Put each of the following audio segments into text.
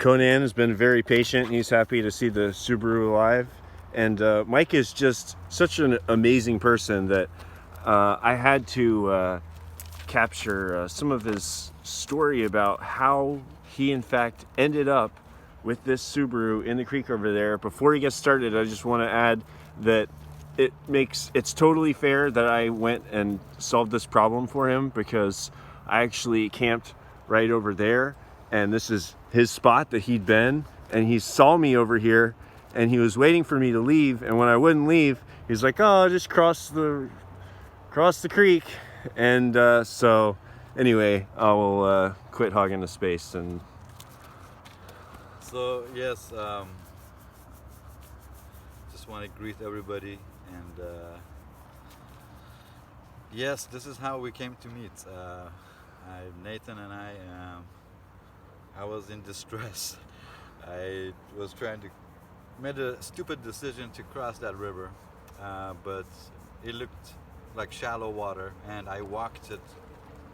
Conan has been very patient. He's happy to see the Subaru alive. And Mike is just such an amazing person that I had to capture some of his story about how he in fact ended up with this Subaru in the creek over there. Before he gets started, I just want to add that it's totally fair that I went and solved this problem for him, because I actually camped right over there, and this is his spot that he'd been, and he saw me over here and he was waiting for me to leave, and when I wouldn't leave, he's like, oh, just cross the creek. And so anyway, I will quit hogging the space. And so yes, just want to greet everybody, and yes, this is how we came to meet. Nathan and I was in distress. I was made a stupid decision to cross that river, but it looked like shallow water, and I walked it.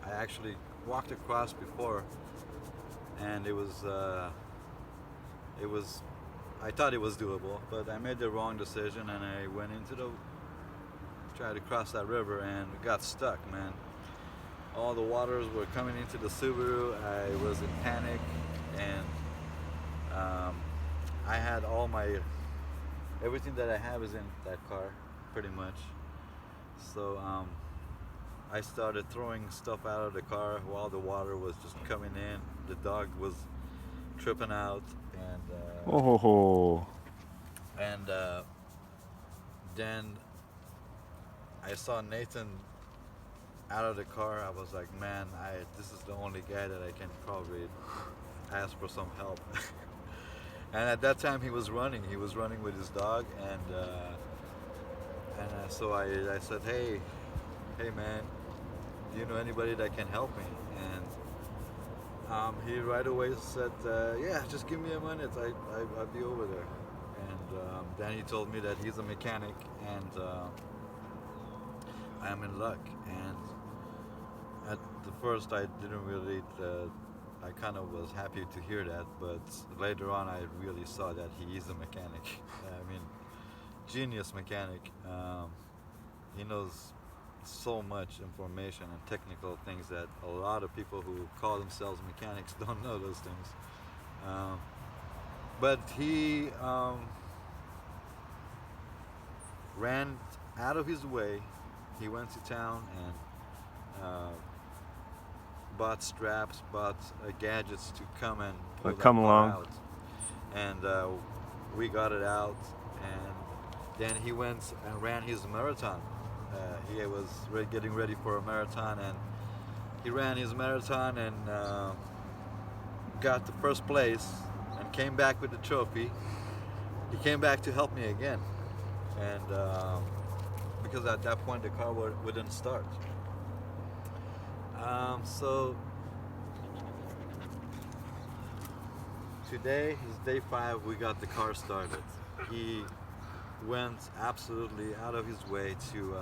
I actually walked across before, and it was. I thought it was doable, but I made the wrong decision, and I went tried to cross that river and got stuck, man. All the waters were coming into the Subaru. I was in panic, and I had everything that I have is in that car, pretty much. So I started throwing stuff out of the car while the water was just coming in. The dog was tripping out, and then I saw Nathan out of the car. I was like, man, this is the only guy that I can probably ask for some help. And at that time he was running with his dog, and so I said, hey man, do you know anybody that can help me? And he right away said, yeah, just give me a minute, I'll be over there. And then he told me that he's a mechanic, and I'm in luck. And at the first I didn't really, I kind of was happy to hear that, but later on I really saw that he is a mechanic. I mean, genius mechanic. He knows so much information and technical things that a lot of people who call themselves mechanics don't know those things. But he ran out of his way. He went to town and bought straps, bought gadgets to come and pull come that car along out. And we got it out, and then he went and ran his marathon. He was getting ready for a marathon, and he ran his marathon and got the first place and came back with the trophy. He came back to help me again, and because at that point the car wouldn't start. So today is day 5. We got the car started. He went absolutely out of his way to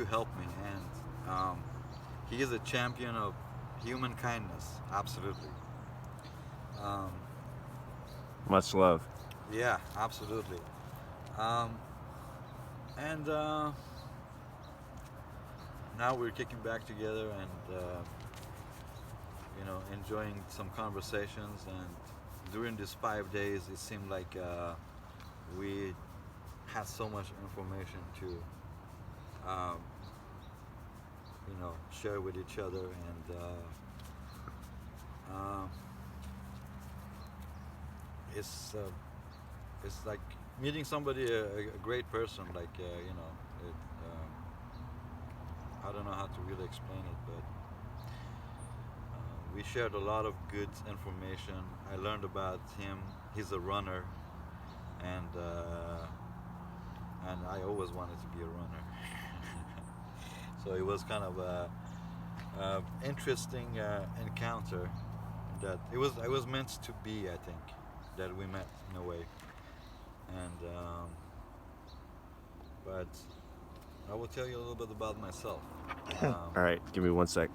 help me, and he is a champion of human kindness. Absolutely. much love. Yeah, absolutely. And now we're kicking back together and enjoying some conversations. And during these 5 days, it seemed like we had so much information to share with each other, and it's like meeting somebody, a great person. Like I don't know how to really explain it, but we shared a lot of good information. I learned about him. He's a runner, and I always wanted to be a runner. So it was kind of a interesting encounter. That it was meant to be. I think that we met in a way, and but I will tell you a little bit about myself. All right, give me 1 sec.